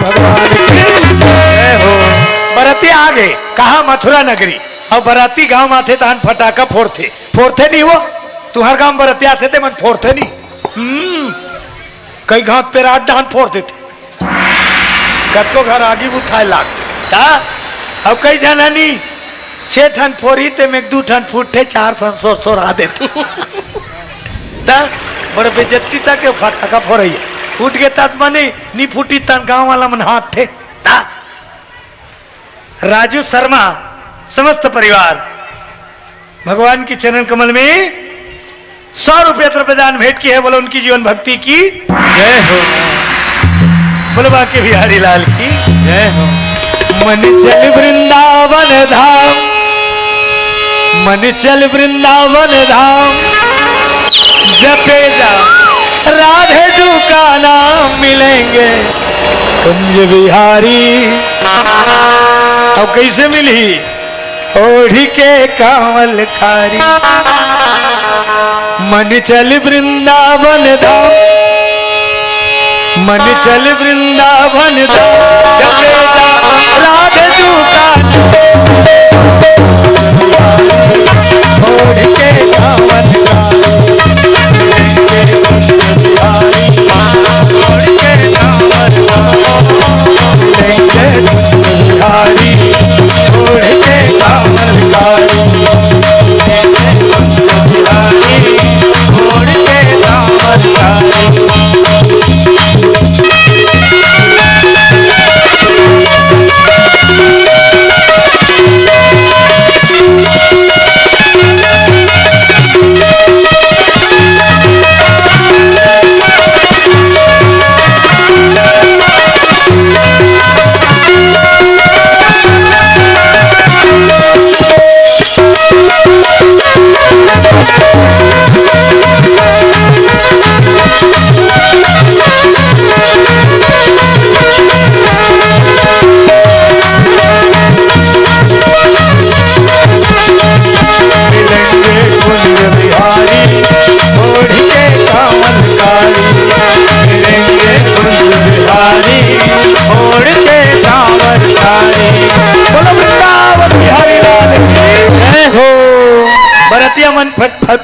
भगवान की जय हो। बराती आ गए कहा मथुरा नगरी और बराती गांव माथे तान फटाका फोड़ते फोड़ते नहीं वो तुम्हारे गांव बराती आते थे मन फोड़ते नहीं कई गांव पे रात डांड फोड़ते थे कत को घर आगे उठाए लाग अब कई जाना नहीं 6 ठन फोड़ी ते में 2 ठन फूटे 4 ठन सोरा देते बड़े बेजती तक फटाका फोड़ फूट के तत् मने नी फूटी तन गांव वाला मन हाथ थे राजू शर्मा समस्त परिवार भगवान की चरण कमल में 100 रुपये प्रदान भेंट की है। बोलो उनकी जीवन भक्ति की जय हो। बोलो बाकी बिहारी लाल की जय हो। मन चल वृंदावन धाम मन चल वृंदावन धाम जपे जा राधे जू का नाम मिलेंगे कुंज बिहारी। अब कैसे मिली ओढ़ी के कांवल खारी मन चल वृंदावन धाम मन चल वृंदावन धाम जपे जा राधे जू का ओढ़ के कांवल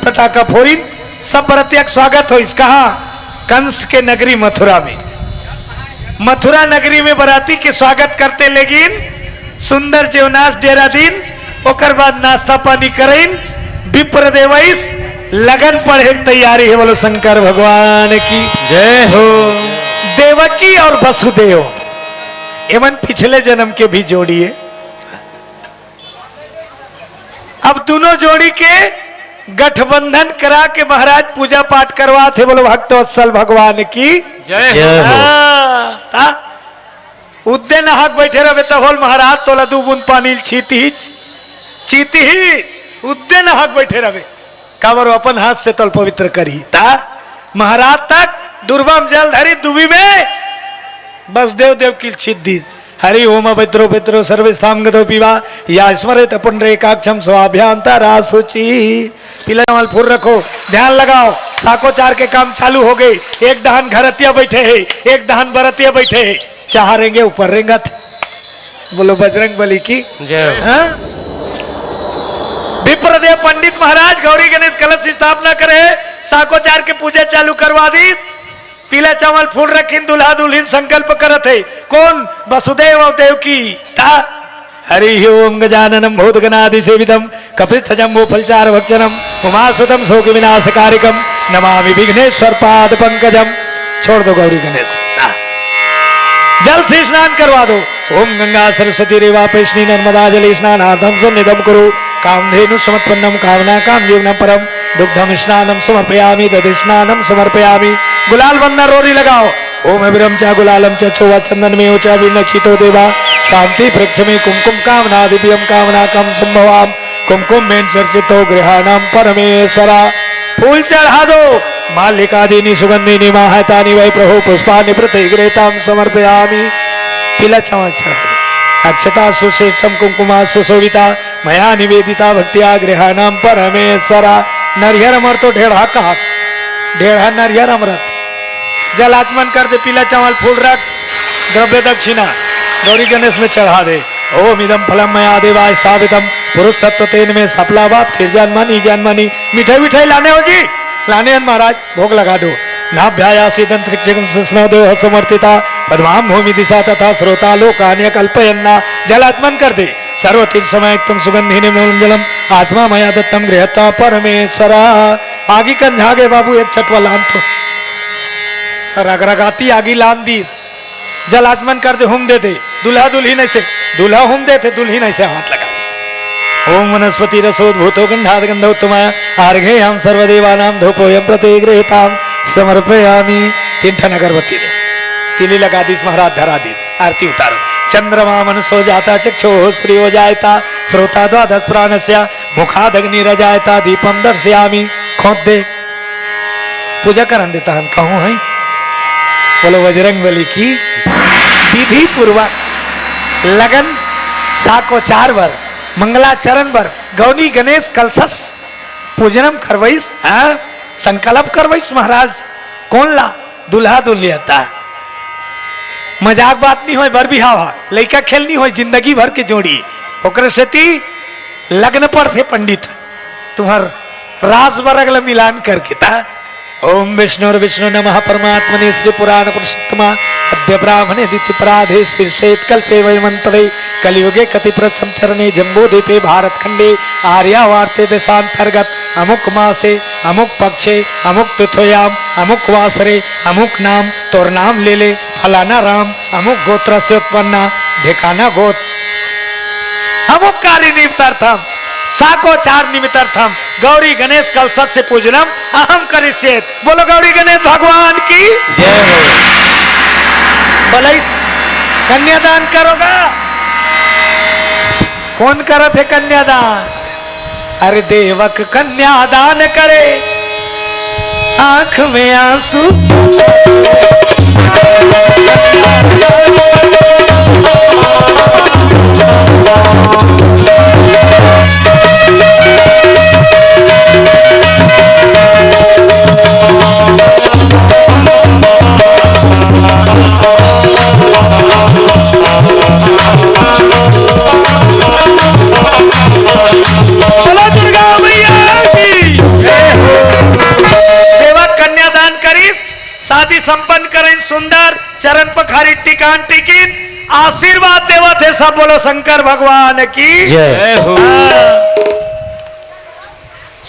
फटाका फोड़ी सब बरतिया स्वागत हो इस कहा कंस के नगरी मथुरा में मथुरा नगरी में बराती के स्वागत करते लेकिन सुंदर जीवनाश डेरा दिन ओकर बाद नाश्ता पानी करें विप्र देवैस लगन पढ़े तैयारी है। बोलो शंकर भगवान की जय हो। देवकी और वसुदेव एवं पिछले जन्म के भी जोड़ी है। अब दोनों जोड़ी के गठबंधन करा के महाराज पूजा पाठ करवा थे। बोलो भक्तवत्सल भगवान की जय हो। उद्दे नहाक बैठे रहे तो होल महाराज तोला 2 बूंद पानी चीती ही उद्दे नहाक बैठे रहे कावर अपन हाथ से तल पवित्र करी ता महाराज तक दुर्बम जल धरी दुबी में बस देव देव की छिद्दी हरि ओम भद्रो भद्रो सर्वेस्थाम गतो पीवा या स्मरित पुंडरीकाक्षम स्वाभ्यांतरा शुचि। पिलावाल फूल रखो ध्यान लगाओ साकोचार के काम चालू हो गए। एक दहन घरतिया बैठे है एक दहन बरतिया बैठे है चाहेंगे ऊपर रेंगत। बोलो बजरंग बली की जय। विप्रदेव पंडित महाराज गौरी गणेश कलश की स्थापना करे साकोचार के पूजा चालू करवा दी। पीला चावल फूल रखीन दुल्हा दुल्हन संकल्प करत है कौन वसुदेव और देवकी ता हरि ओम गजाननम भूतगणादि सेवितम कपित्थजम्बो फलचार भक्षणम उमासुतम शोक विनाशकारिकम नमामि विघ्नेश्वर पाद पंकजम। छोड़ दो गौरी गणेश जल से स्नान करवा दो। ओम गंगा सरस्वती रेवा पेशनी नर्मदा जल स्नानार्थम सन्निधम करो कामधेनु समत्पन्नम कामना काम जीवनम परम दुग्धम स्नानम समर्पयामि दधि स्नानम समर्पयामि। गुलाल बंदर रोरी लगाओ। ओम अविरम चा गुलालम चा चोवा चंदन में ऊंचा विनक्षितो देवा शांति वृक्ष में कुमकुम कामना दिव्यम कामना कम संभवाम कुमकुम में चर्चितो गृहाणाम परमेश्वरा। फूल चढ़ा दो मालिकादीनि सुगंधिनी माहतानि वै प्रभु पुष्पानि प्रतिगृहीतां समर्पयामि। पीला चावल चढ़ा दो। अक्षता सुश्रेष्ठम कुमकुमा सुशोभिता मया निवेदिता भक्तिया गृहाणाम परमेश्वरा। नरियर अमर तो ढेढ़ा कहा ढेढ़ा नरियर अमृत जल आचमन कर दे। पीला चावल फूल रख द्रव्य दक्षिणा गौरी गणेश में चढ़ा दे। ओम इदम फलम मया देवा स्थापितम पुरुष तत्व तेन में सफला बाप फिर जानमानी मिठाई मिठाई लाने हो जी, लाने हैं महाराज, भोग लगा दो। नाभ्यायासी तंत्रिक्षम सुस्नोदेव समर्थिता पद्माम भूमि दिशा तथा श्रोता लोकान्य कल्पयन्ना। जलात्मन कर दे। सर्वतीर्थ समय तुम सुगंधि मंजलम आत्मा मया दत्तम गृहता परमेश्वरा। आगी कन झागे बाबू एक छटवा लान तो रगरगाती आगी लान दी। जल आचमन कर दे, हुम दे दे। दूल्हा दुल्ही नहीं से दूल्हा हुम दे थे, दुल्ही नहीं से हाथ लगा। ओम वनस्पति रसोद्भूतो गंधाद गंधोत्तम आर्घे हम सर्वदेवानाम धूपोयम प्रतिगृहीताम समर्पयामि। 3 ठन अगरबत्ती दे, तिली लगा दी महाराज, धरा दी, आरती उतारो। चंद्रमा मनसो जाता चक्षो श्री हो जायता श्रोता द्वादश प्राणस्य मुखादग्नि रजायता दीपम दर्शयामि। खोद दे, पूजा करन देता हम कहूँ है। बोलो बजरंग बली की। विधि पूर्वक लगन साकोचार वर मंगलाचरण वर गौरी गणेश कलशस पूजनम करवैस। संकल्प करवैस महाराज। कौन ला? दुल्हा दुल्हता। मजाक बात नहीं हो, बर बिहावा लड़का खेलनी हो, जिंदगी भर के जोड़ी ओकरे सेती लग्न पर थे पंडित तुम्हार रास बरगल मिलान करके था। ओम विष्णु नमः परमात्मने श्री पुराण पुरुषोत्तमा अद्य ब्राह्मणे दिति पराधे शीर्षेत कल्पे वैमंतरे कलियुगे कति प्रथम चरणे जम्बूद्वीपे भारत खंडे आर्यावार्ते देशांतर्गत अमुक मासे अमुक पक्षे अमुक तिथोयाम अमुक वासरे अमुक नाम तोर नाम ले ले फलाना राम अमुक गोत्र से उत्पन्ना ढेकाना गोत्र अमुक कार्य निमित्तार्थम साकोचार निमित्तार्थम गौरी गणेश कलशत से पूजनम अहम करिष्येत। बोलो गौरी गणेश भगवान की जय हो। बोले कन्यादान करोगा? कौन करत है कन्यादान? अरे देवक कन्यादान करे आंख में आंसू शादी संपन्न करें सुंदर चरण पखारी टिकान टिकिन आशीर्वाद देवा थे सब। बोलो शंकर भगवान की जय हो।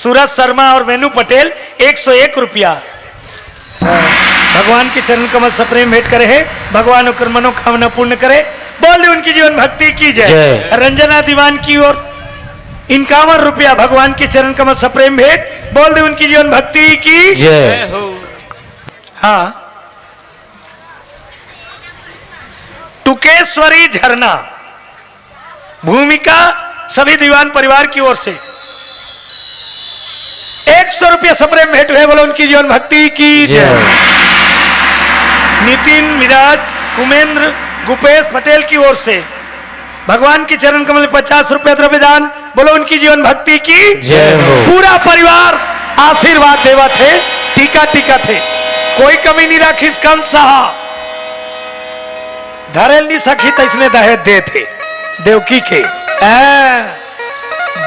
सूरज शर्मा और वेणु पटेल 101 रुपया भगवान के चरण कमल सप्रेम भेंट करे है। भगवान उनकर मनोकामना पूर्ण करे। बोल दे उनकी जीवन भक्ति की जय। रंजना दीवान की ओर 51 रुपया भगवान के चरण कमल सप्रेम भेंट। बोल दे उनकी जीवन भक्ति की जय हो। हाँ, टुकेश्वरी झरना भूमिका सभी दीवान परिवार की ओर से 100 रुपया सप्रेम भेंट हुए। बोलो उनकी जीवन भक्ति की जय। नितिन मिराज उमेंद्र गुपेश पटेल की ओर से भगवान की चरण कमल 50 रुपया द्रव्यदान। बोलो उनकी जीवन भक्ति की जय हो। पूरा परिवार आशीर्वाद देवा थे, टीका टीका थे, कोई कमी नहीं रखी। कंस धरेल नहीं सखी तो इसने दहेज दे थे देवकी के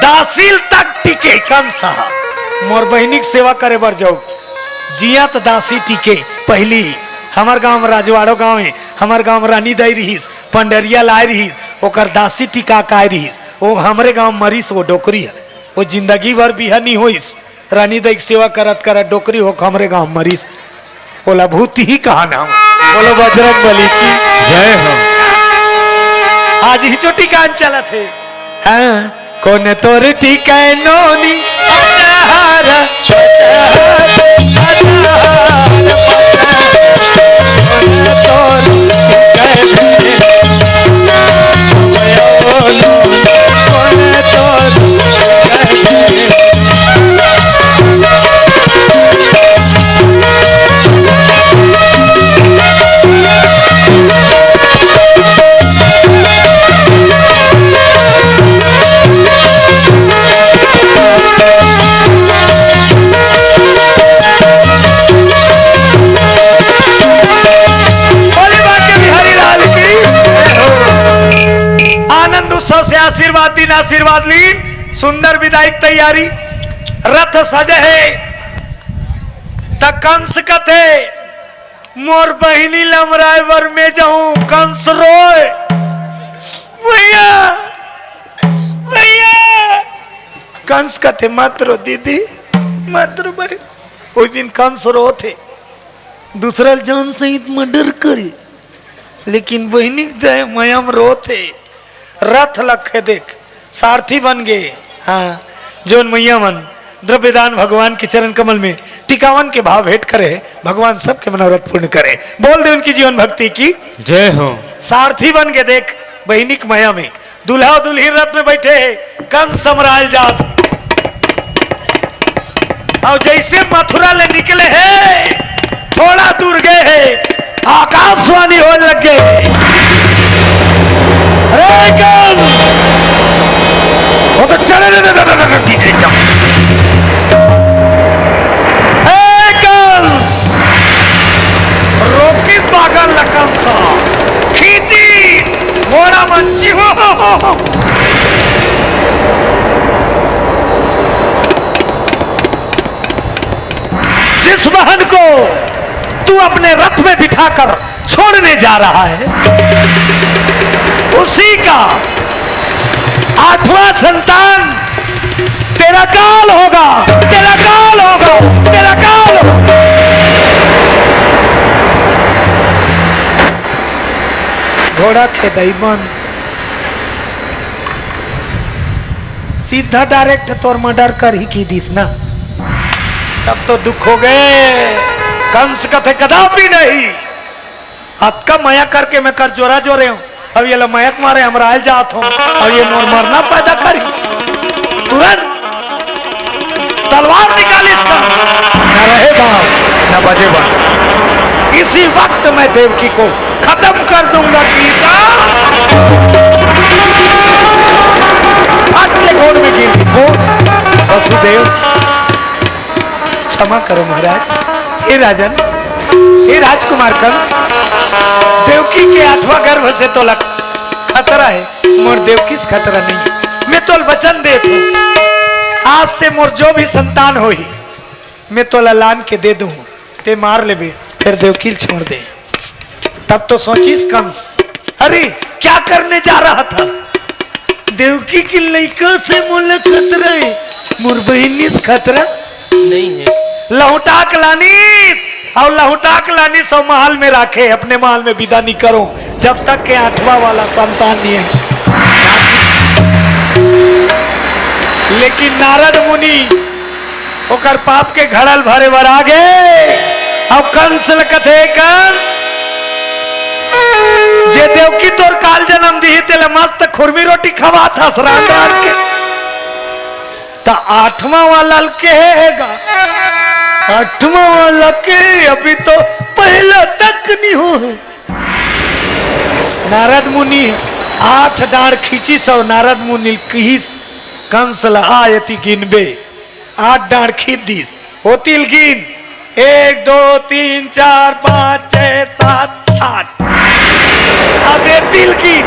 दासील तक टिके। कंस मोर बहनी की सेवा करे बर जाओ जिया तो दासी टिके। पहली हमार गांव में राजवाड़ो गांव है, हमार गांव में रानी दाई रहीस, पंडरिया लाए रहीस, ओकर दासी टिका काय रहीस। वो हमरे गांव मरीस वो डोकरी है, वो जिंदगी भर बिहनी होइस। रानी दाई की सेवा करत करत डोकरी हो हमरे गांव मरीस। बोला भूत ही कहा नाम। बोलो बजरंग बली की जय हो। आज ही जो टिकान चला थे। हाँ, कौन तोर टिका नोनी सौ से आशीर्वाद दिन आशीर्वाद लीन सुंदर विदाई तैयारी रथ सजे है त कंस कथे मोर बहिनी लमराय वर में जाऊं कंस रोए भैया भैया कंस कथे मत रो दीदी मत रो भाई उस दिन कंस रो थे दूसरा जान सहित मर्डर करे लेकिन बहिनी जय मयम रो थे रथ लखे देख सारथी बन गए। हाँ जोन मैया मन द्रव्यदान भगवान के चरण कमल में टिकावन के भाव भेंट करे भगवान सबके मनोरथ पूर्ण करे। बोल दे उनकी जीवन भक्ति की जय हो। सारथी बन के देख बहिनी की माया में दूल्हा और दुल्ही रथ में बैठे है कंस समराल जात और जैसे मथुरा ले निकले हैं थोड़ा दूर गए हैं आकाशवाणी होने लग गए अरे कंस वो तो चले रोकी बागल कंसा खींची घोड़ा मंची हो जिस वाहन को तू अपने रथ में बिठाकर छोड़ने जा रहा है उसी का 8वां संतान तेरा काल होगा तेरा काल होगा तेरा काल होगा। घोड़ा खेदई मन सीधा डायरेक्ट तोर मर्डर कर ही की दिस ना तब तो दुख हो गए। कंस कथे कदापि नहीं अतका मया करके मैं कर जोरा जोरे हूं अब ये मयक मारे हम राल जात हूं और ये मोर मरना पैदा करी तुरंत तलवार निकाली इसका न रहे बांस न बजे बांस इसी वक्त मैं देवकी को खत्म कर दूंगा कीचा के घोड़ में गिर वो वसुदेव क्षमा करो महाराज हे राजन हे राजकुमार कंस देवकी के 8वां गर्भ से तो खतरा है मोर देवकी से खतरा नहीं। मैं तो वचन दे तू आज से मोर जो भी संतान हो ही मैं तो लान के दे दूं ते मार ले भी फिर देवकी छोड़ दे। तब तो सोचिस कंस अरे क्या करने जा रहा था देवकी की लड़का से मोला खतरा है मोर बहनी से खतरा नहीं है। लहुटाक लानी और लहुटाक लानी सौ महल में रखे अपने महल में विदा नहीं करो जब तक के 8वां वाला संतान नहीं है। लेकिन नारद मुनि ओकर पाप के घड़ल भरे भर आ गए। अब कंस कथे कंस जे देवकी तोर काल जन्म दी तेले मस्त खुरमी रोटी खवा था श्राद्ध के तो 8वां वाला के हैगा 8वां वाला के अभी तो पहला तक नहीं हो है। नारद मुनि 8 डांड खींची सौ नारद मुनि की कंस आयति गिनबे 8 डांड खींच दी होतिल गिन 1 2 3 4 5 6 7 8 अब ये तिल गिन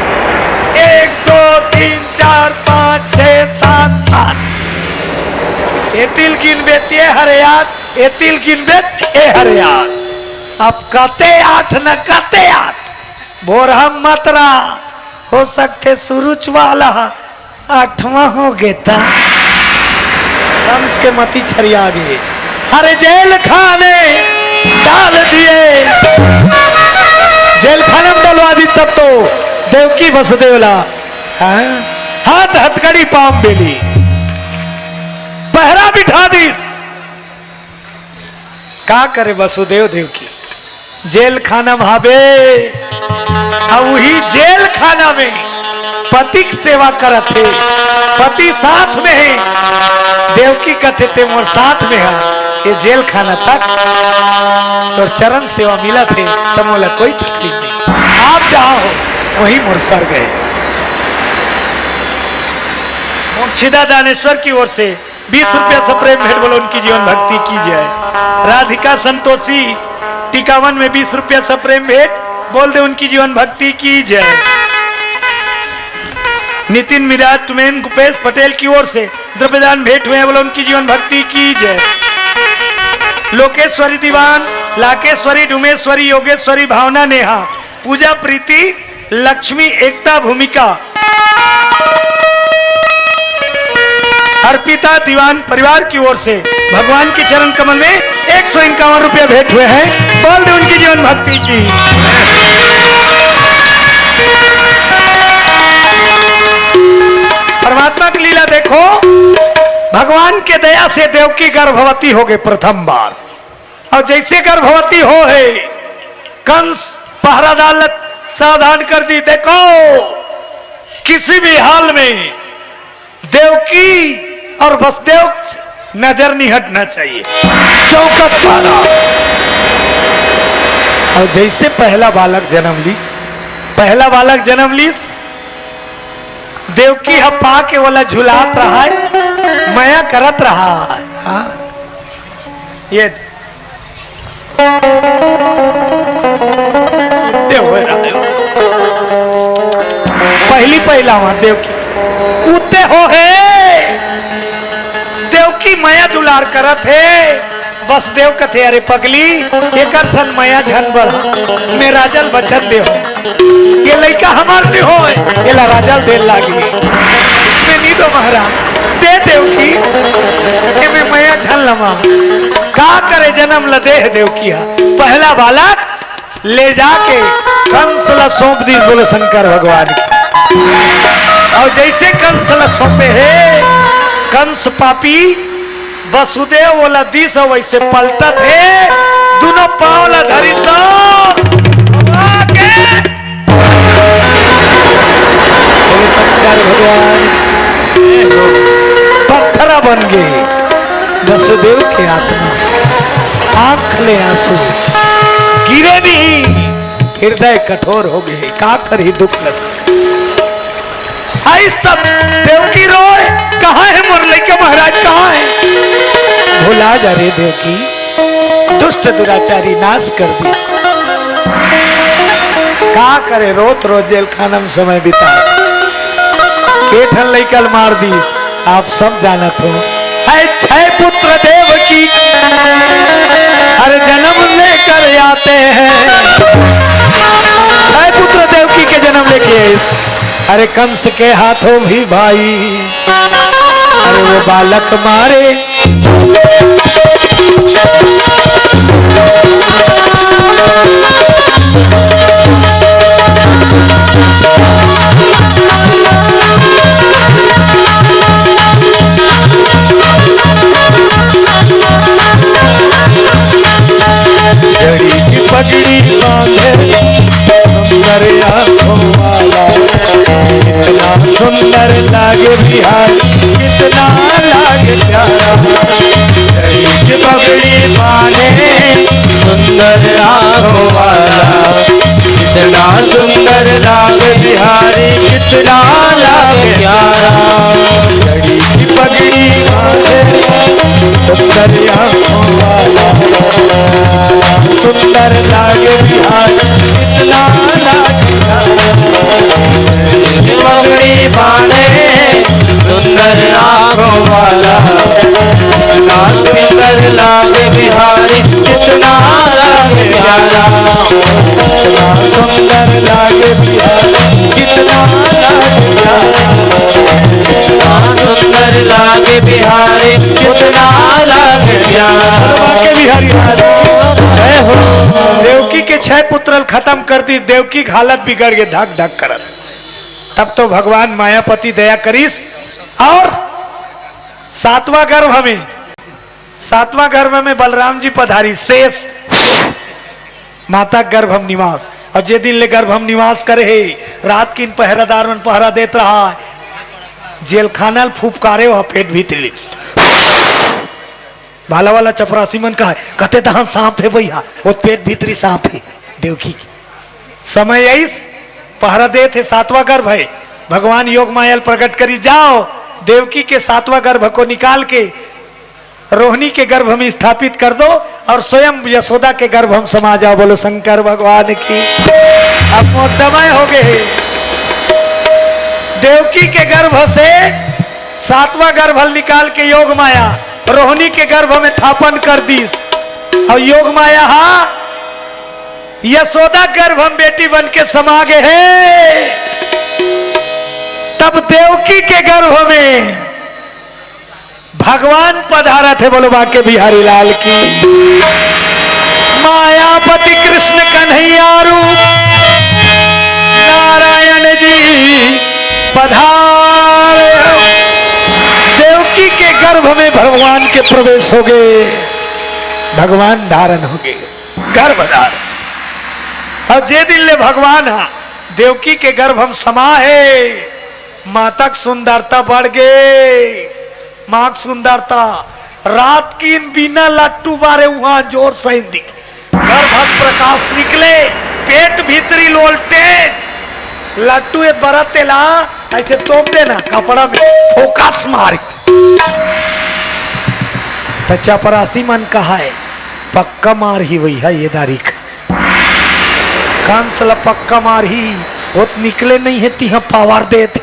1 2 3 4 5 6 7 8 ये तिल गिन बेतिए हरियात ये तिल गिन बेतिए हरियात अब कते 8 न कते 8 भोर हम मतरा हो सकते सुरुच वाला 8वां हो गेता कंस के मती छरिया गए अरे जेल खाने डाल दिए जेल खाने में डलवा दी तब तो देवकी वसुदेवला हाथ हथकड़ी पाम बेली पहरा बिठा दी का करे वसुदेव देवकी जेल खाना भावे अब वही जेल खाना में पति की सेवा करत है पति साथ में है देवकी कहते थे मोर साथ में है ये जेल खाना तक तो चरण सेवा मिला थे तो मोला कोई तकलीफ नहीं आप जहां हो वही मोर स्वर्ग है। मोक्षिदा दानेश्वर की ओर से 20 रुपया सप्रेम भेंट बोलो उनकी जीवन भक्ति की जाए। राधिका संतोषी टिकावन में 20 रुपया सप्रेम भेंट बोल दे उनकी जीवन भक्ति की जाए। नितिन मिराज तुमेन गुपेश पटेल की ओर से द्रव्यदान भेंट हुए, बोलो उनकी जीवन भक्ति की जय। लोकेश्वरी दीवान, लाकेश्वरी, डुमेश्वरी, योगेश्वरी, भावना नेहा, पूजा प्रीति, लक्ष्मी, एकता, भूमिका, अर्पिता दीवान परिवार की ओर से भगवान के चरण कमल में 151 रुपये भेंट हुए हैं। बोल दे उनकी जीवन भक्ति की। परमात्मा की लीला देखो, भगवान के दया से देवकी गर्भवती हो गई प्रथम बार, और जैसे गर्भवती हो है कंस पहरादार सावधान कर दी। देखो किसी भी हाल में देवकी और वसुदेव नजर नहीं हटना चाहिए, चौकस पारा। और जैसे पहला बालक जन्म लीस, देवकी हप्पा के वाला झुलात रहा है, माया करत रहा है। हाँ? ये पहला वहां देवकी उते हो है, देवकी माया दुलार करत है। बस देव कथे अरे पगली एक सन माया झन बढ़ा, मैं राजल बचत दे हो, ये लड़का हमार ले हो, ये ला राजल दे लागी, मैं नहीं दो महाराज दे देवकी, ये मैं माया झन लमा का करे जन्म लदे है देवकी। पहला बालक ले जाके कंस ला सौंप दी, बोलो शंकर भगवान की। और जैसे कंस ला सौंपे है, कंस पापी वसुदेव वाला दिस वैसे पलटत है, दोनों पांव ला धरी शंकर भगवान पत्थरा बन गए। वसुदेव के आत्मा आंख ले आंसू गिरे नहीं, हृदय कठोर हो गए, का कर ही दुख लगा। आई सब देवकी रोए, कहाँ है मुरली के महाराज, कहाँ है? भुला जा रे देवकी, दुष्ट दुराचारी नाश कर दी। का करे रोत रोज जेल खाना में समय बिता, केठन लेकर मार दी, आप सब जानत हो। छह पुत्र देवकी हर जन्म लेकर आते हैं, छह पुत्र देवकी के जन्म लेके, अरे कंस के हाथों भी भाई, अरे वो बालक मारे, जड़ी की पगड़ी बांधे सुंदर आंखों वाला, कितना सुंदर लागे बिहार, कितना लागे प्यारा। जड़ी की पगड़ी बांधे सुंदर आंखों वाला, कितना सुंदर लागे बिहारी, कितना लागे प्यारा। जड़ी की पगड़ी बांधे सुंदर आंखों वाला, सुंदर लागे बिहार, कितना लागे पगड़ी बांधे सुंदर आंखों वाला, कितना सुंदर लागे बिहारी, कितना लागे प्यारा। सुंदर लागे बिहारी, कितना लागे प्यारा, सुंदर लागे बिहारी, कितना लागे प्यारा। देवकी के 6 पुत्र खत्म कर दी, देवकी की हालत बिगड़ गई, धक धक करत। तब तो भगवान मायापति दया करीस, और 7वां गर्भ में बलराम जी पधारी, शेष माता गर्भ हम निवास। और जे दिन ले गर्भ हम निवास करे है, रात की पहरादार मन पहरा देत रहा, जेल खाना फुफकारे वहां पेट भीतरी भाला वाला चपरासी मन का है, कहते दहन सांप है भैया, वो पेट भीतरी सांप है। देवकी समय ऐस पहरा दे थे, 7वां गर्भ है, भगवान योग मायल प्रकट करी, जाओ देवकी के 7वां गर्भ को निकाल के रोहिणी के गर्भ में स्थापित कर दो, और स्वयं यशोदा के गर्भ हम समा जाओ। बोलो शंकर भगवान की। अब मोटमय हो गए, देवकी के गर्भ से 7वां गर्भ निकाल के योग माया रोहिणी के गर्भ में थापन कर दीस और योग माया यशोदा गर्भ हम बेटी बन के समा गए हैं। तब देवकी के गर्भ में भगवान पधारा थे। बोलो बाके बिहारी लाल की। मायापति कृष्ण कन्हैया रूप नारायण जी पधारे। देवकी के गर्भ में भगवान के प्रवेश हो गए, भगवान धारण हो गए, गर्भ धारण। और जे दिन ले भगवान देवकी के गर्भ हम समा है, मातक सुंदरता बढ़ गए। माँ सुंदरता रात की बिना लट्टू बारे वहां जोर से दिख, गर्भ प्रकाश निकले, पेट भीतरी लोलटे, लट्टू एक बरतेला ऐसे तोप देना कपड़ा में फोकस मार। तो चपरासी मन कहा है पक्का मार ही वही है ये दारिक कंस ला पक्का मार ही वो निकले नहीं है तिहा पावर देते।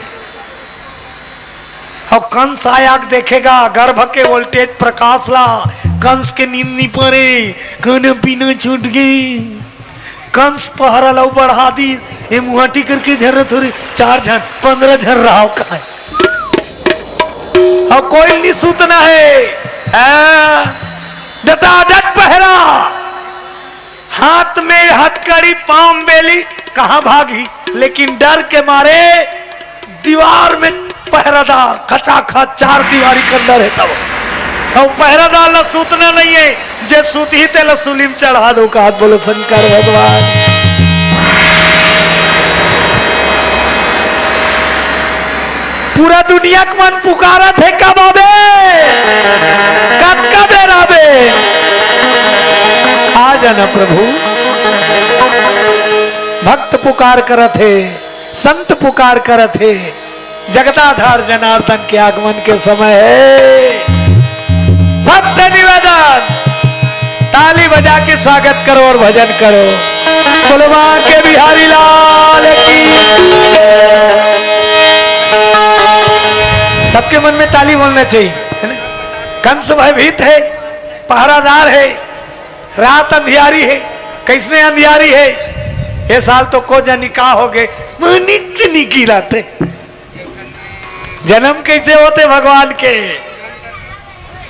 और कंस आया देखेगा गर्भ के वोल्टेज प्रकाश ला, कंस के नींद नहीं पड़े, खाना पीना छूट गई। कंस पहरा लो बढ़ा दी, ये मुहाटी करके झर थोड़ी 4 झन 15 झन रहा का और कोई नहीं सूतना है। डटाडट पहरा, हाथ में हथकड़ी, पांव बेली, कहां भागी, लेकिन डर के मारे दीवार में पहरादार खचाखच 4 दीवारी के अंदर है। तब और पहरादार ला सूतना नहीं है, जे सूत ही तेल सुलीम चढ़ा दो का। हाथ बोलो शंकर भगवान। पूरा दुनिया का मन पुकारा थे कब आबे, कब बेर आबे। आ जाना प्रभु। भक्त पुकार करत है, संत पुकार करत है, जगदाधार जनार्दन के आगमन के समय है। सबसे निवेदन ताली बजा के स्वागत करो और भजन करो। बोलो बांके बिहारी लाल की। सबके मन में ताली बोलना चाहिए, है ना। कंस भयभीत है, पहरादार है, रात अंधियारी है। कैसने अंधियारी है, ये साल तो को जनिका हो गए, नीच निकी रहते। जन्म कैसे होते भगवान के,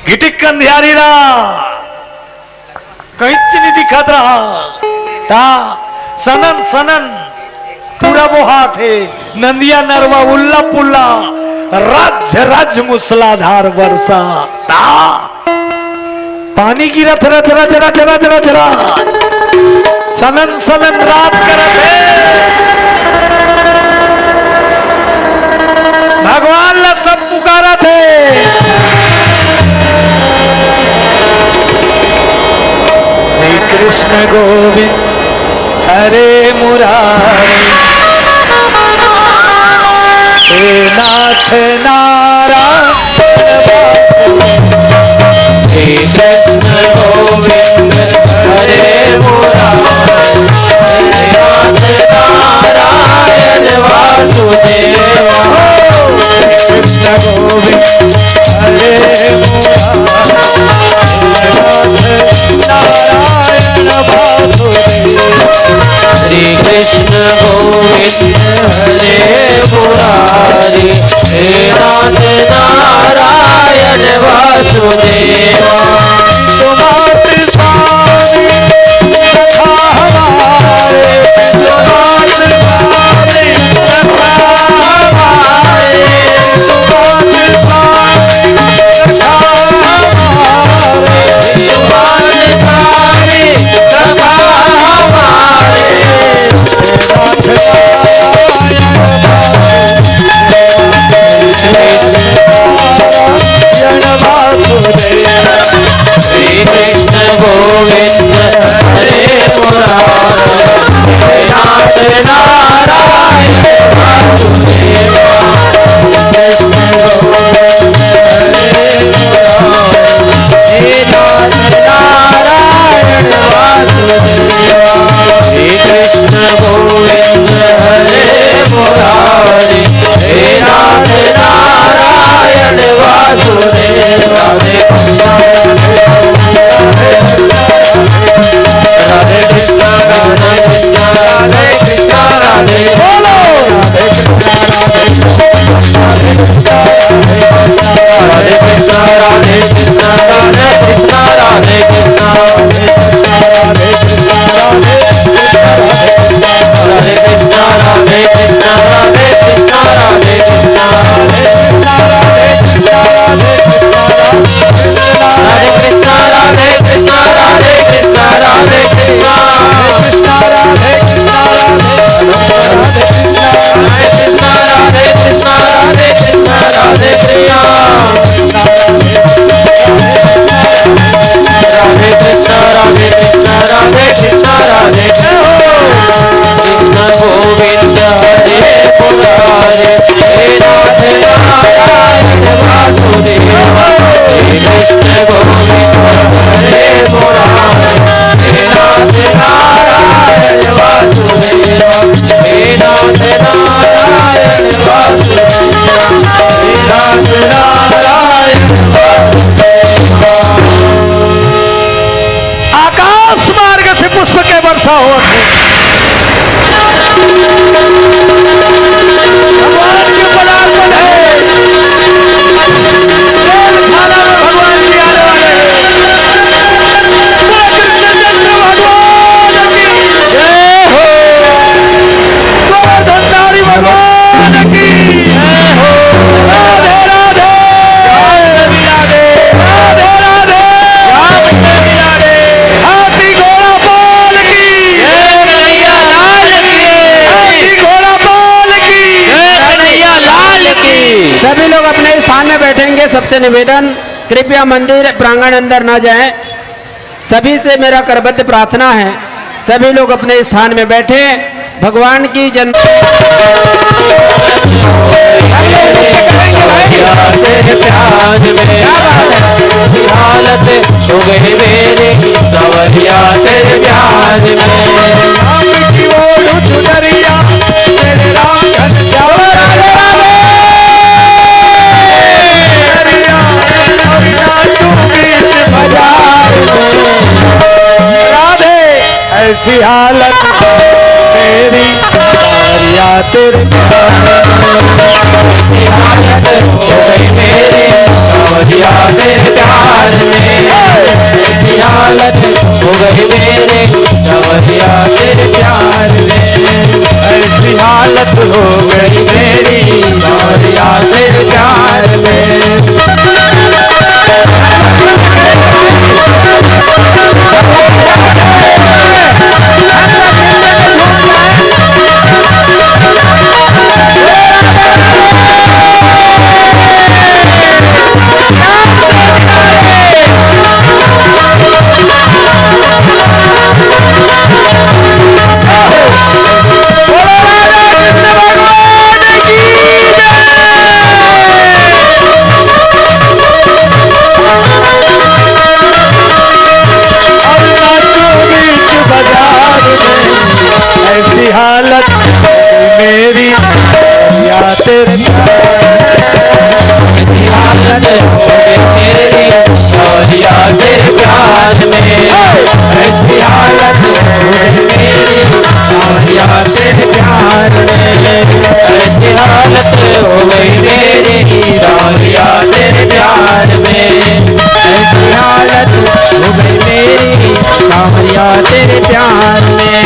घिटिक अंधियारी रहा, कहीं नहीं दिखत रहा ता सनन सनन पूरा वो हाथ है। नंदिया नरवा उल्ला पुल्ला, रज रज मूसलाधार वर्षा ता पानी गिरत रज रज रज रज रज रज, सनन सनन रात करत है। भगवान ला सब पुकारा थे। श्री कृष्ण गोविंद हरे मुरारी, हे नाथ नारायण। श्री कृष्ण गोविंद हरे मुरारी, हे नाथ नारायण वासुदेव। श्री कृष्ण गोविंद हरे मुरारी, नारायण वासुदेव। श्री कृष्ण गोविंद हरे मुरारी, हे नाथ नारायण वासुदेव। तुम्हारे स्वामी सखा हमारे, तुम्हारे स्वामी सखा हमारे, तुम्हारे स्वामी सखा हमारे, तुम्हारे स्वामी सखा हमारे। नारायण वासुदेव। राधे कृष्ण राधे कृष्ण राधे कृष्ण गोविंद हरे मुरारे हे नाथ नारायण वासुदेव हे कृष्ण गोविंद हरे मुरारे हे नाथ नारायण वासुदेव हे नाथ नारायण वासुदेव हे नाथ नारायण आकाश मार्ग से पुष्प के वर्षा हो भगवान के पदार्पण है। जेलखाना में भगवान जी आने वाले हैं। कृष्णचंद्र भगवान की जय हो। गोवर्धनधारी भगवान की जय हो। राधे राधे राधे राधे राधे राधे हाथी घोड़ा पाल की जय कन्हैया लाल की हाथी घोड़ा पाल की जय कन्हैया लाल की। सभी लोग अपने स्थान में बैठेंगे। सबसे निवेदन, कृपया मंदिर प्रांगण अंदर न जाएं। सभी से मेरा करबद्ध प्रार्थना है, सभी लोग अपने स्थान में बैठे। भगवान की जन्म तेरे प्यार में हालत हो गई मेरी सवरिया तेरे प्यार में राम की ओढ़ चुनरिया तेरे राम घन श्याम राधे ऐसी हालत मेरी सवरिया तेरे हालत हो गई मेरी सवरिया तेरे प्यार में ऐसी हालत हो गई मेरे सवरिया तेरे प्यार में ऐसी हालत हो गई मेरी सवरिया तेरे प्यार में ऐसी हालत मेरी या तेरे हालत हो गई मेरी सवरिया तेरे प्यार में ऐसी हालत हो गई मेरी सवरिया तेरे प्यार में ऐसी हालत हो गई मेरी सवरिया तेरे प्यार में ऐसी हालत हो गई मेरी सवरिया तेरे प्यार में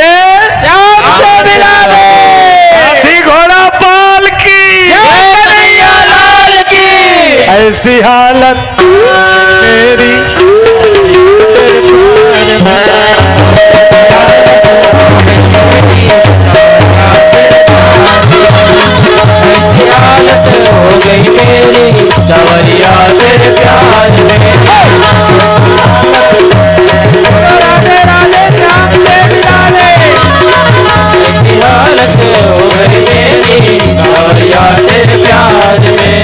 दे, श्याम से मिला दे। हाथी घोड़ा पाल की, जय कन्हैया लाल की। ऐसी हालत मेरी ऐसी हालत हो गई मेरी सवरिया तेरे प्यार में। राधे राधे श्याम से मिला दे। ऐसी हालत हो गई मेरी सवरिया तेरे प्यार में।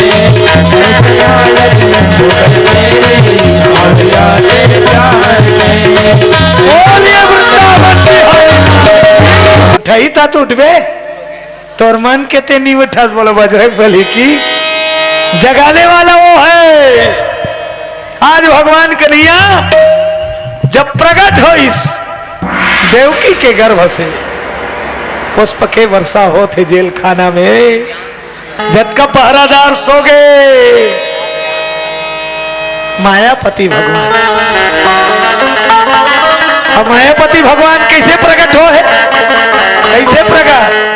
ऐसी हालत हो गई मेरी सवरिया तेरे प्यार में। बोलिए वृंदावन की है। उठाई था तो उठबे, तोर मन के ते नहीं उठास, बोलो बजरंग बली की। जगाने वाला वो है। आज भगवान कन्हैया जब प्रकट हो इस देवकी के गर्भ से, पुष्प के वर्षा होते जेल खाना में, जद का पहरादार सो गए, मायापति भगवान। अब मायापति भगवान कैसे प्रकट हो है, कैसे प्रकट?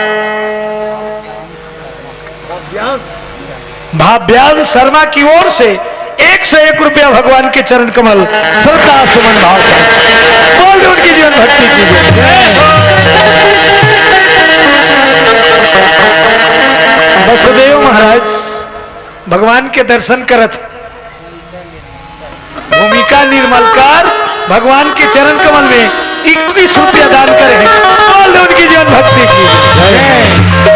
भाव्यांश शर्मा की ओर से 101 रुपया भगवान के चरण कमल श्रद्धा सुमन भाव से बोल उनकी जीवन भक्ति कीजिए। वसुदेव महाराज भगवान के दर्शन करत, भूमिका निर्मल कर भगवान के चरण कमल में 21 रुपया दान करे हैं। बोल उनकी जीवन भक्ति कीजिए।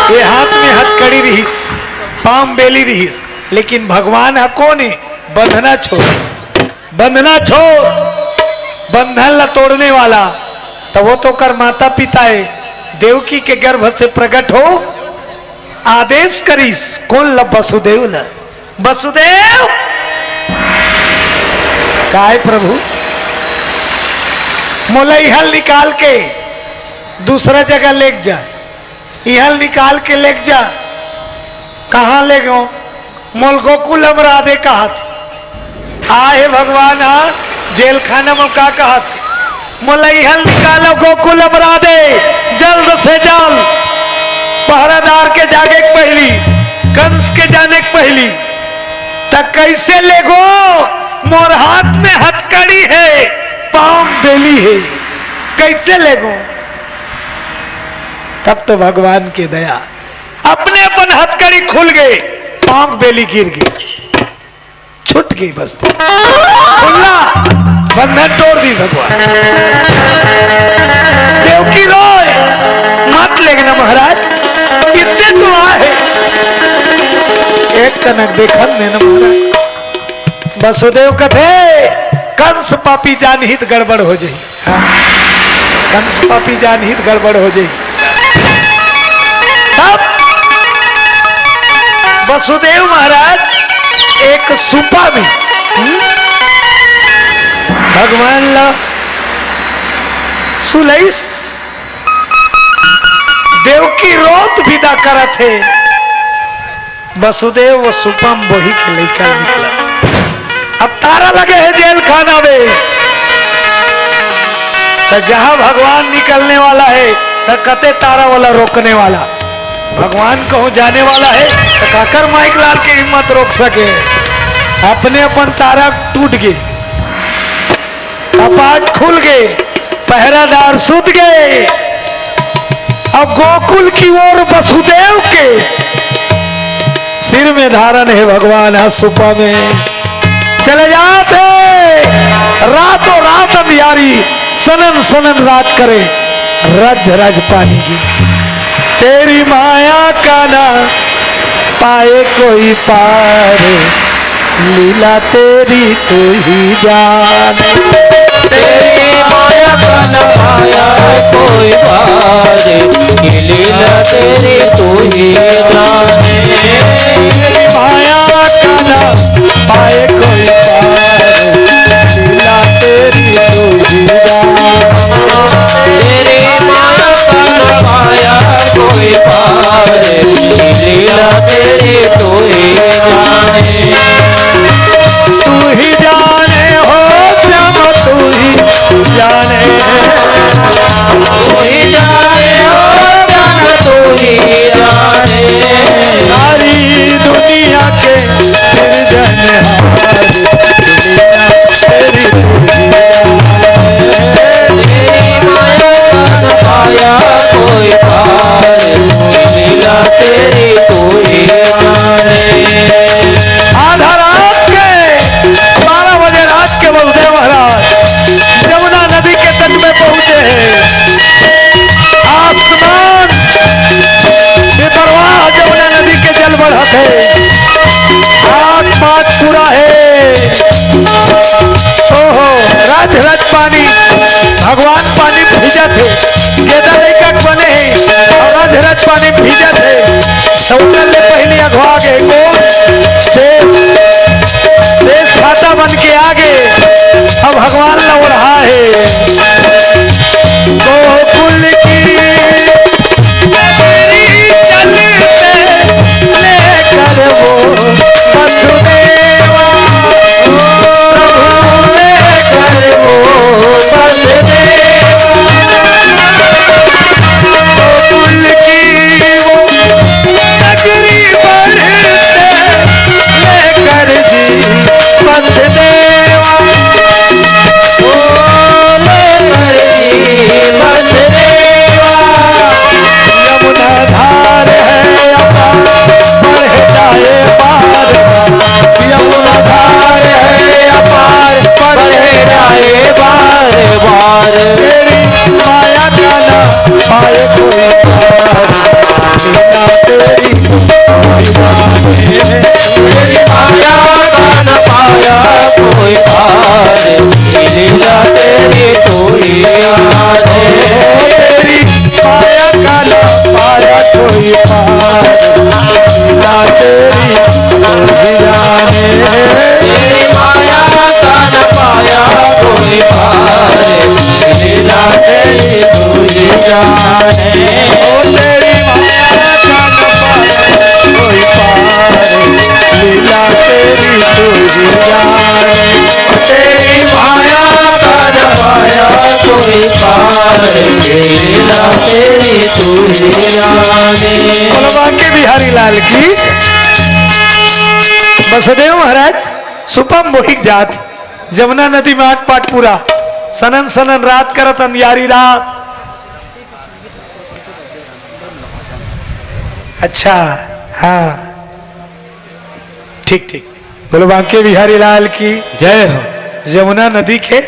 ये हाथ में हथकड़ी रहीस, पाम बेली रहीस, लेकिन भगवान है कौन है? बंधना छोड़, बंधना छोड़, बंधन ला तोड़ने वाला। तो वो तो कर माता पिता है, देवकी के गर्भ से प्रकट हो आदेश करीस। कौन ला? वसुदेव ला। वसुदेव काय प्रभु मोला हल निकाल के दूसरा जगह लेक जा, हल निकाल के लेक जा। कहाँ ले गो? मोल गोकुल हमरा दे कहा थी। आए भगवान जेल खाना में का कहा थी? मोला हल निकालो गोकुल हमरा दे जल्द से जल्द। पहरादार के जागे के पहली, कंस के जाने के पहली। तक कैसे ले गो? मोर हाथ में हथकड़ी है, पाम बेली है, कैसे ले गो? तब तो भगवान की दया, अपने अपन हथकड़ी खुल गए, पांव बेली गिर गई, छूट गई बस्ती, खुला बंधन तोड़ दी भगवान। देवकी रोए मत लेना महाराज, इतने तो आए एक कनक देखन देना महाराज। वसुदेव कथे कंस पापी जानहित गड़बड़ हो जाए। कंस पापी जानहित गड़बड़ हो जाए। तब वसुदेव महाराज एक सुपा में भगवान ला सुलैस देवकी रोत विदा करत है। वसुदेव वो सुपम वही के लेकर निकला। अब तारा लगे है जेल खाना में, तो जहां भगवान निकलने वाला है तो कते तारा वाला रोकने वाला। भगवान कहूं जाने वाला है तो काकर माइक लाल की हिम्मत रोक सके। अपने अपन तारा टूट गए, कपाट खुल गए, पहरादार सुत गए। अब गोकुल की ओर वसुदेव के सिर में धारण है भगवान सुपा में चले जाते। रातों रात अंधियारी सनन सनन रात करे, रज रज पानी की। तेरी माया का ना पाए कोई पार, लीला तेरी तू ही जाने। तेरी माया का न पाया कोई पार, ये लीला तेरी तू ही जाने। तेरी माया का ना पाए कोई पार, लीला तेरी तू ही जाने। तेरी माया का न पाया कोई पार, ये लीला तेरी तू ही जाने। तू ही जाने हो श्याम तू ही भगवान पानी भीजा थे गेदा लड़का बने और अधरज पानी भीजा थे तो उनले पहले अगवा गए कौन शेष छाता बन के आगे अब भगवान लौड़ रहा है गोकुल की लेकर वो वसुदेवा लेकर वो वसुदेवा गोकुल की वो नगरी बढ़ते लेकर जी वसुदेवा यमुना धार है अपार बढ़ जाए पार यमुना धार है अपार बढ़ जाए बार बार तेरी माया का ना पाए कोई पार तेरी माया का न पाया कोई पार लीला तेरी कोई याद तेरी माया का न पाया कोई पार लीला तेरी कोई जाने तेरी माया का न पाया कोई पार लीला तेरी कोई जाने ओ तेरी माया का न पाया कोई पार लीला तेरी कोई जाने तेरी माया का न पाया कोई पार लीला तेरी कोई जाने। के बिहारी लाल की वसुदेव महाराज सुपम मोहिक जात जमुना नदी में आठ पाट पूरा सनन सनन रात करत अंधियारी रात। अच्छा हाँ ठीक ठीक बोलो बांके बिहारी लाल की जय हो। जमुना नदी के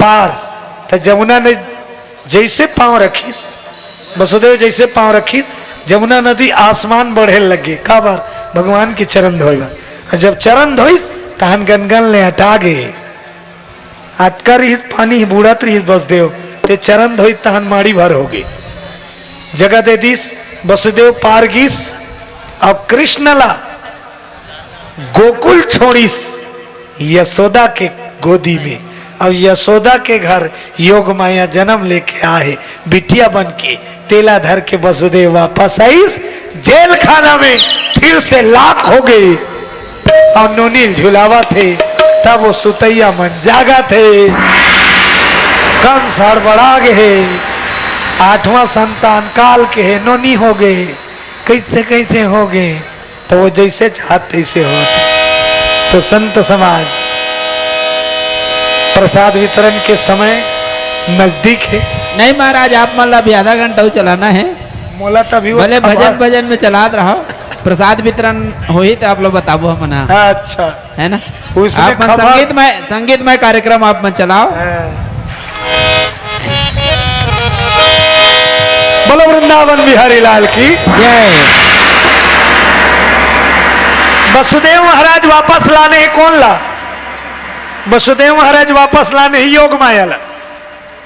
पार तो जमुना ने जैसे पांव रखीस वसुदेव जैसे पांव रखीस जमुना नदी आसमान बढ़े लगे का बार भगवान की चरण धोई जब चरण धोईस तहन गनगन ले हटा गए आटकर ही पानी बूढ़त रही वसुदेव ते चरण धोई तहन माड़ी भर हो गई जगह दे दिस वसुदेव पार गीस अब कृष्णला गोकुल छोड़ीस यशोदा के गोदी में अब यशोदा के घर योग माया जन्म लेके आए बिटिया बन के तेला धर के वसुदेव वापस आईस जेल खाना में फिर से लाख हो गए और नोनील झुलावा थे तब वो सुतैया मन जागा थे कंस हड़बड़ा गए आठवां संतान काल के है नोनी हो गए कैसे कैसे हो गए तो वो जैसे चाहते तैसे होते। तो संत समाज प्रसाद वितरण के समय नजदीक है। नहीं महाराज आप मतलब अभी आधा घंटा हो चलाना है मोला तभी भले भजन भजन में चलात रहो प्रसाद वितरण हो ही तो आप लोग बताबो हम ना अच्छा है ना उसमें आप मन संगीतमय कार्यक्रम आप मन चलाओ। बोलो वृंदावन बिहारी लाल की जय। वसुदेव महाराज वापस लाने ही कौन ला वसुदेव महाराज वापस लाने ही योग माया ला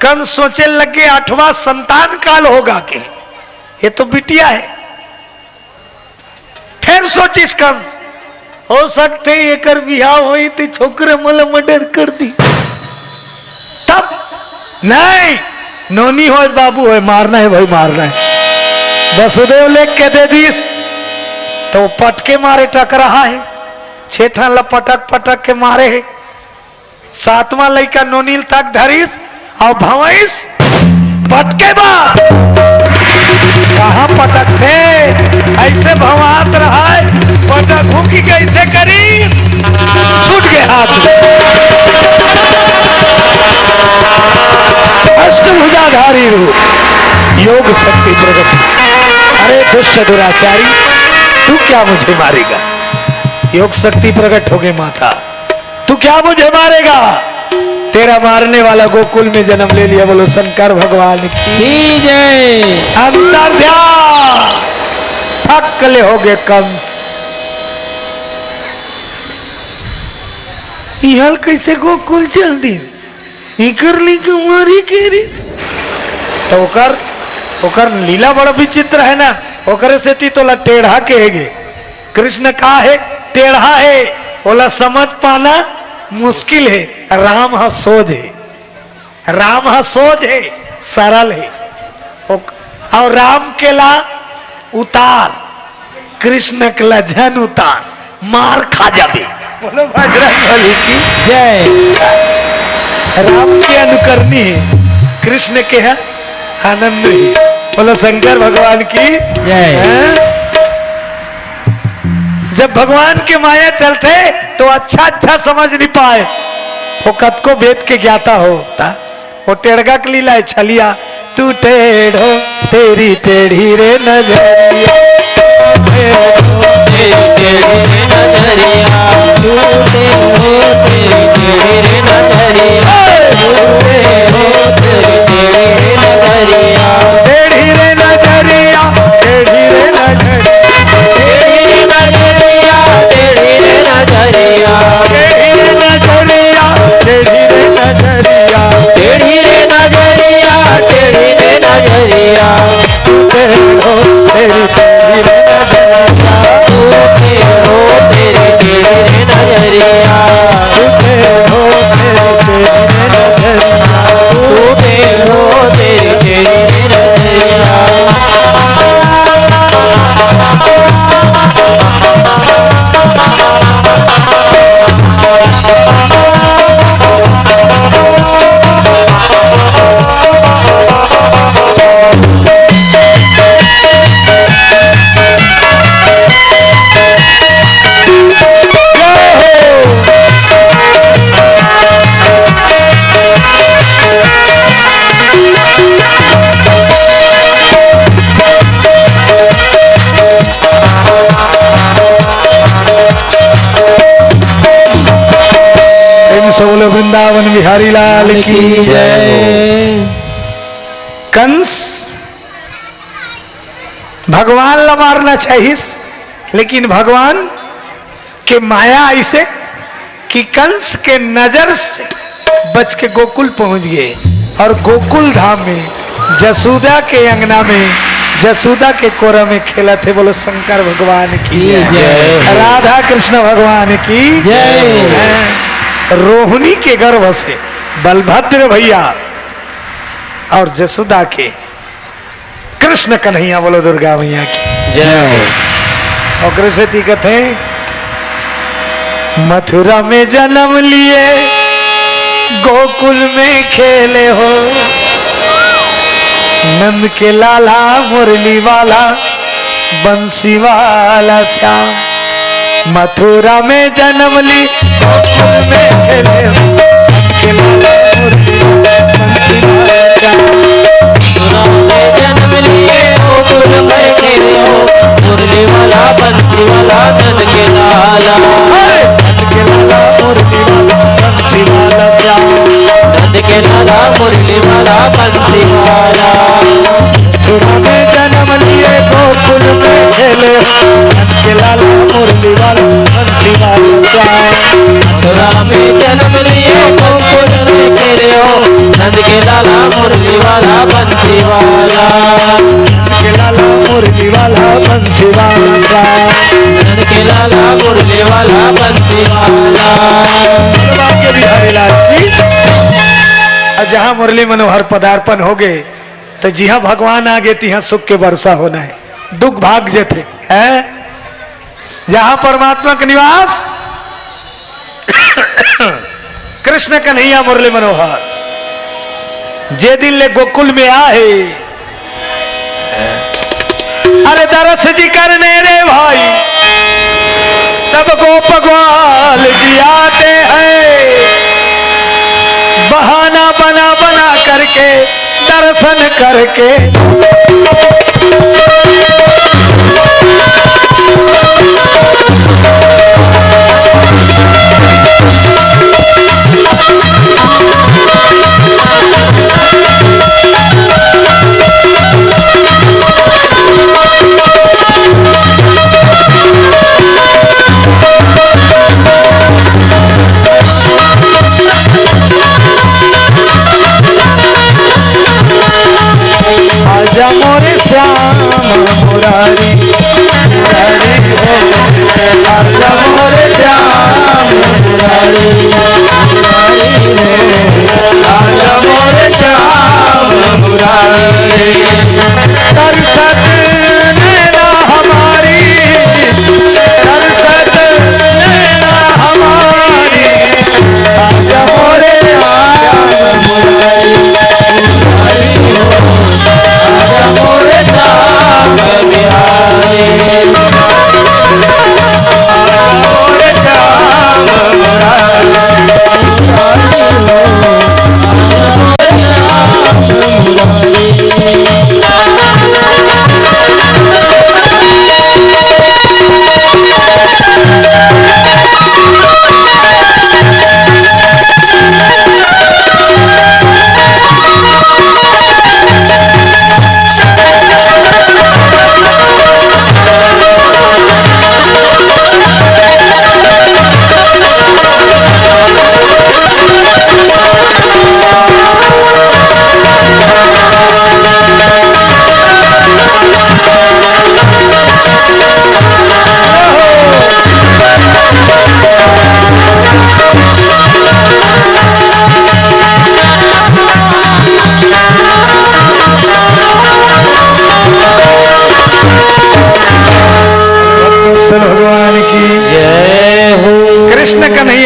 कंस सोचे लगे आठवां संतान काल होगा के ये तो बिटिया है फिर सोचिस कंस हो सकते एकर बिहाव होई तो छोकरे मोला मर्डर कर दी तब नहीं नोनी हो बाबू है मारना है भाई मारना है वसुदेव लेख के दे दीस तो पटके मारे टक रहा है छेठा लपटक पटक के मारे है सातवां लड़का नोनील तक धरीस और भवैस पटके बा कहा पटक थे ऐसे भवात रहा है पटक भूखी कैसे करी छूट गए हाथ अष्टभुजाधारी रूप योग शक्ति प्रगति। अरे दुष्ट दुराचारी तू क्या मुझे मारेगा योग शक्ति प्रकट हो गई माता तू क्या मुझे मारेगा तेरा मारने वाला गोकुल में जन्म ले लिया बोलो शंकर भगवान की जय। अंतर ध्यान थकले हो गए कंस इहल कैसे गोकुल चल दी इकरली कुमारी केरी तो ओकर लीला बड़ा विचित्र है ना। ओकरे से ती तोला टेढ़ा कहेगे। कृष्ण का है टेढ़ा है, ओला समझ पाना मुश्किल है। राम हा सोझ है, राम हा सोझ है, सरल है। और राम के ला उतार, कृष्ण के ला जन उतार, मार खा जाबे। बोलो बजरंग बली की जय। राम के अनुकरणी है, कृष्ण के है आनंद है। बोलो शंकर भगवान की जय। जब भगवान के माया चलते तो अच्छा अच्छा समझ नहीं पाए, वो कत को वेद के ज्ञाता होता। वो टेढ़गा के लीला है छलिया, तू टेढ़ो तेरी टेढ़ी रे नजरिया, तेरी टेढ़ी नजरिया, तू टेढ़ो तेरी टेढ़ी नजरिया, तू टेढ़ो तेरी टेढ़ी नजरिया, टेढ़ी रे नजरिया, टेढ़ी रे नजरिया, टेढ़ी नजरिया, टेढ़ी नजरिया, टेढ़ी रे नजरिया, टेढ़ी रे नजरिया, टेढ़ी नजरिया, टेढ़ी नजरिया, तू टेढ़ो तेरी टेढ़ी रे नजरिया, तू टेढ़ो तेरी टेढ़ी नजरिया, तू टेढ़ो तेरी टेढ़ी रे नजरिया। तू टेढ़ो तेरी टेढ़ी नजरिया। बोलो वृंदावन बिहारी लाल की जय। कंस भगवान ला मारना चाहिए, लेकिन भगवान के माया ऐसे कि कंस के नजर से बच के गोकुल पहुंच गए। और गोकुल धाम में जसोदा के अंगना में जसोदा के कोरा में खेला थे। बोलो शंकर भगवान की जय, राधा कृष्ण भगवान की जय। रोहिणी के गर्भ से बलभद्र भैया और जसोदा के कृष्ण कन्हैया, बोलो दुर्गा मैया की जय। और कृष्ण तीकत है मथुरा में जन्म लिए गोकुल में खेले हो, नंद के लाला मुरली वाला बंसी वाला श्याम। मथुरा में जन्म ली गोकुल में खेले हो, नंद के लाला मुरली वाला बंसी वाला श्याम। मथुरा में जन्म लिए गोकुल में खेले हो, मुरली वाला बंसी वाला नंद के लाला, नंद के लाला मुरली वाला बंसी वाला श्याम। नंद के लाला मुरली वाला बंसी वाला। मथुरा में जन्म लिए गोकुल में खेले हो, नंद के लाला मुरली वाला बंसी वाला श्याम। मथुरा में जन्म लिए गोकुल में खेले हो, नंद के लाला मुरली वाला बंसी वाला, नंद के लाला मुरली वाला बंसी वाला श्याम। नंद के लाला मुरली वाला बंसी वाला। के बिहारी लाल की। और जहाँ मुरली मनोहर पदार्पण हो गए तो जी हाँ भगवान आ गए, तिहा सुख के वर्षा होना है, दुख भाग जेते है। जहाँ परमात्मा का निवास कृष्ण कन्हैया मुरली मनोहर जे दिन ले गोकुल में आए, अरे दरस जी करने रे भाई सबको भगवान जी आते हैं। बहाना बना बना करके दर्शन करके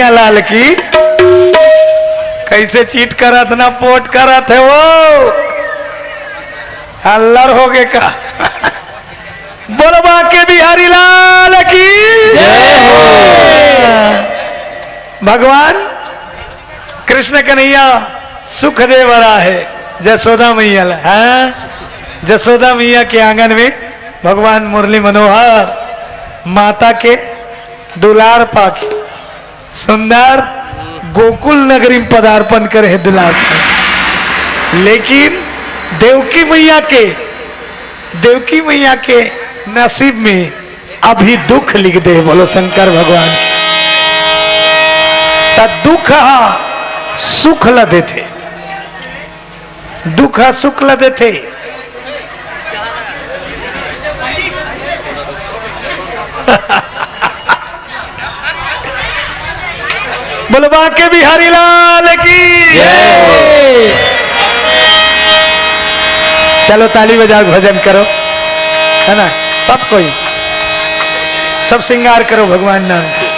कन्हैया लाल की। कैसे चीट करत ना पोट करत है वो, अल्लर हो गए का। बोलबा के बिहारी लाल की भगवान कृष्ण कन्हैया सुख दे बड़ा है जसोदा मैया है। जसोदा मैया के आंगन में भगवान मुरली मनोहर माता के दुलार पाके सुंदर गोकुल नगरी में पदार्पण करे दुलार। लेकिन देवकी मैया के नसीब में अभी दुख लिख दे। बोलो शंकर भगवान। दुख सुख ल देते, दुख सुख ल देते। बोलबा के बिहारी लाल की। चलो ताली बजाओ, भजन करो, है ना। सब कोई सब श्रृंगार करो भगवान नाम की।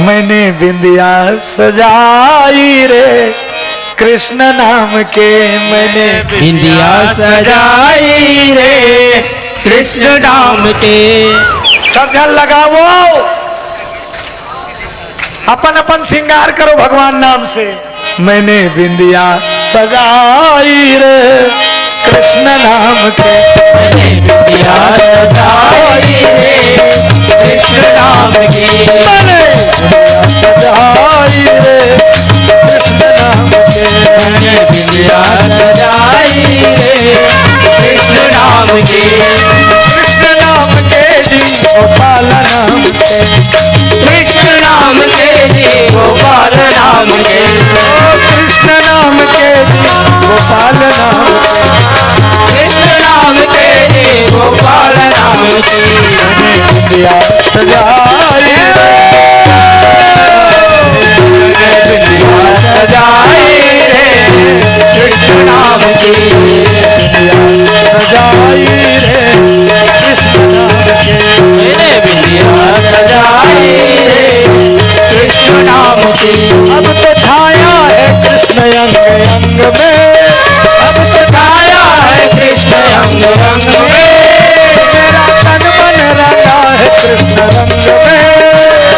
मैंने बिंदिया सजाई रे कृष्ण नाम के, मैंने बिंदिया सजाई रे कृष्ण नाम के। सब जन लगाओ, अपन अपन श्रृंगार करो भगवान नाम से। मैंने बिंदिया सजाई रे कृष्ण नाम के, मैंने बिंदिया सजाई रे कृष्ण नाम की। मैंने सजाई रे कृष्ण नाम के, मैंने बिंदिया सजाई रे कृष्ण नाम की। कृष्ण नाम के जी गोपाल नाम के, कृष्ण नाम के जी गोपाल नाम के। कृष्ण नाम के जी गोपाल नाम के, कृष्ण नाम के जी गोपाल नाम की। बिंदिया सजाई रे, बिंदिया सजाई रे कृष्ण नाम की। सजाई रे कृष्ण नाम के, मैंने बिंदिया सजाई रे कृष्ण नाम की। अब तो छाया है कृष्ण अंग अंग में, अब तो छाया है कृष्ण अंग अंग में। मेरा तन मन रंगा है कृष्ण रंग में,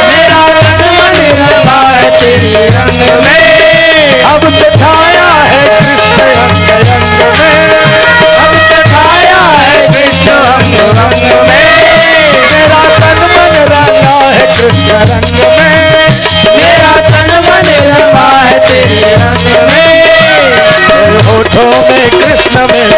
मेरा तन मन रंगा है तेरे रंग में। अब तो छाया है कृष्ण अंग अंग में, अब तो छाया है कृष्ण अंग अंग में। मेरा तन मन रंगा है कृष्ण रंग में, मेरा तन मन रंगा है तेरे रंग में। मेरे होठों में कृष्ण में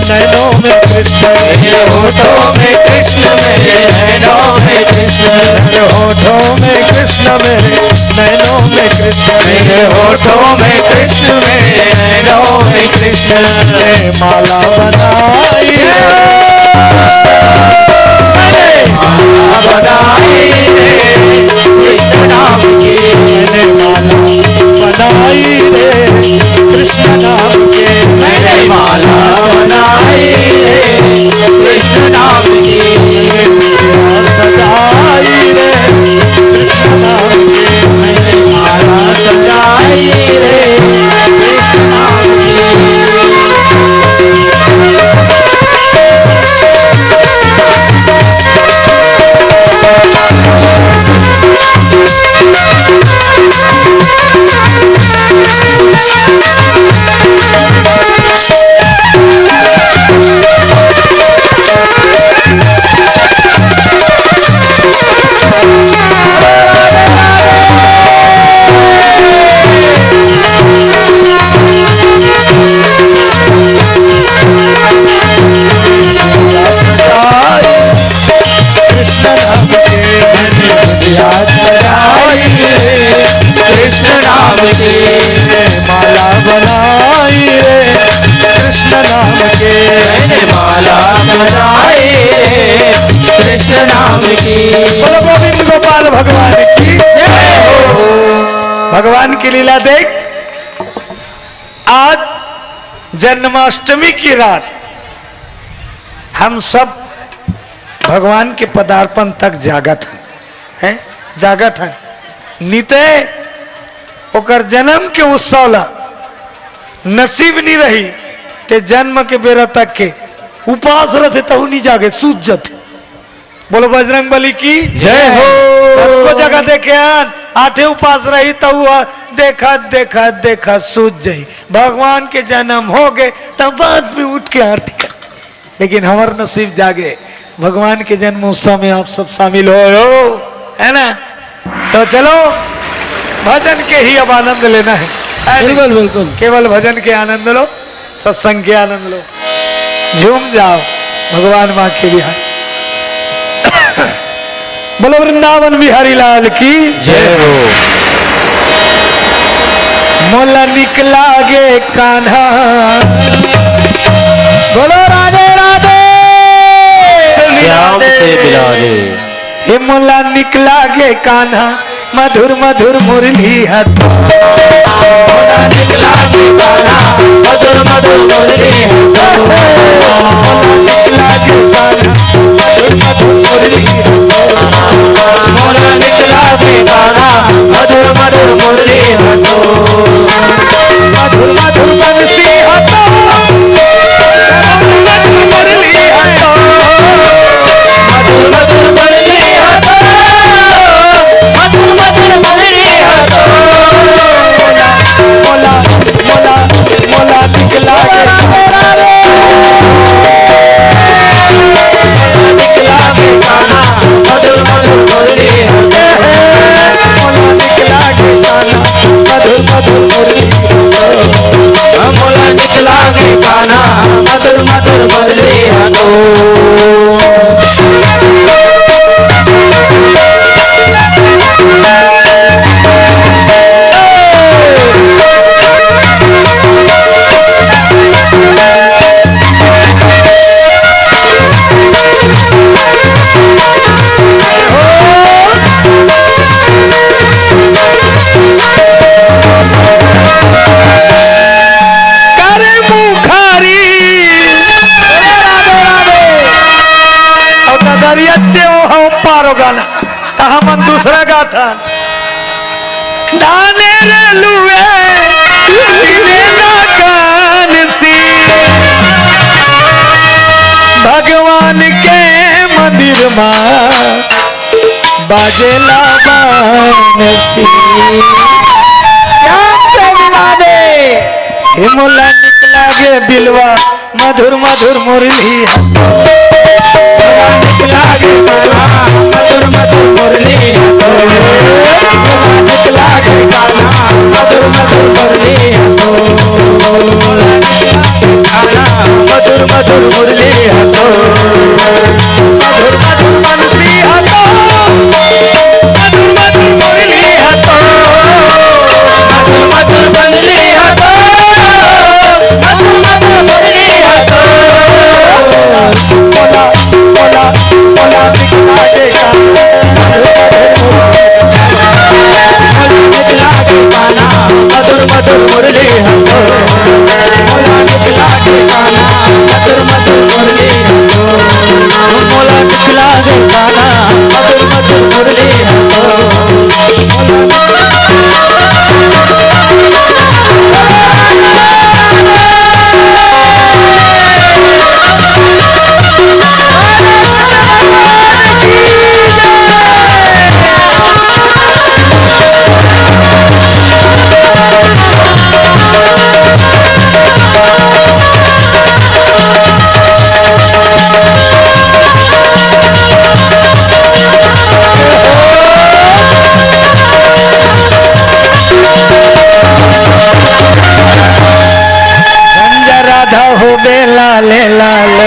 नैनों में कृष्ण, मेरे होठों में कृष्ण मेरे नैनों में कृष्ण। मेरे होठों में कृष्ण मेरे नैनों में कृष्ण, मेरे होठों में कृष्ण मेरे नैनों में कृष्ण। मैंने माला बनाई माला बनाई रे कृष्ण नाम की। मैंने माला बनाई रे कृष्ण नाम के, मैंने माला बनाई रे कृष्ण नाम की। सजाई रे कृष्ण नाम के, मैंने माला सजाई रे कृष्ण नाम की। कृष्ण नाम के, मैंने बिंदिया सजाई रे कृष्ण नाम की। माला बनाई रे कृष्ण नाम के, मैंने माला बनाई रे कृष्ण नाम की। बोलो गोविंद गोपाल भगवान की जय हो। भगवान की लीला देख। आज जन्माष्टमी की रात हम सब भगवान के पदार्पण तक जागत हैं। जागत है नीते ओकर जन्म के उत्सव ला नसीब नहीं रही ते जन्म के बेरा तक के उपास रहते तहु नहीं जागे सूझ जाते। बोलो बजरंग बली की जय हो। सबको जगह देखे आठे उपास रही तो देखा देखा देखा सूझ जाई भगवान के जन्म हो गए तब बाद में उठ के आरती कर। लेकिन हमार नसीब जागे भगवान के जन्म उत्सव में आप सब शामिल हो है ना। तो चलो भजन के ही अब आनंद लेना है बिल्कुल बिल्कुल। केवल भजन के आनंद लो सत्संग के आनंद लो झूम जाओ भगवान माँ के बिहार। बोलो वृंदावन बिहारी लाल की जय हो। मोला निकला गे कान्हा बोलो राधे राधे श्याम से बिलाले हे मोला निकला गे कान्हा मधुर मधुर मुरली हाथ मोला निकला गे कान्हा मधुर मधुर मुरली निकला गे कान्हा मधुर मधुर मुरली मोला निकला गे कान्हा मधुर मधुर मुरली मधुर मधुर बंसी हाथों मधुर मुरली हाथों मधुर मधुर मुरली मधुर मधुर मुरली मोला मोला मोला निकला गे निकला गे कान्हा मधुर मधुर मुरली मोला निकला गे कान्हा मधुर मधुर मुरली मोला निकला गे कान्हा मधुर मधुर मुरली करे मुखारी और नजरिया से वो हम पारो गाना कहा मन दूसरा गाथा दाने रे लुए दिने ना कान सी भगवान के मंदिर में बाजेला बानसी हे मोला निकला गे बिलवा मधुर मधुर मुरली निकला गे कान्हा मधुर मधुर मुरली निकला गे कान्हा मधुर मधुर मुरली कान्हा मधुर मधुर मुरली मधुर मधुर बंसी हाथों मधुर मधुर मुरली हाथों मधुर मधुर मुरली मधुर मधुर मुरली मोला मोला मोला निकला गे निकला गे कान्हा मधुर मधुर मुरली मोला निकला गे कान्हा मधुर मधुर मुरली मोला निकला गे कान्हा मधुर मधुर मुरली राधा हो बे लाले लाले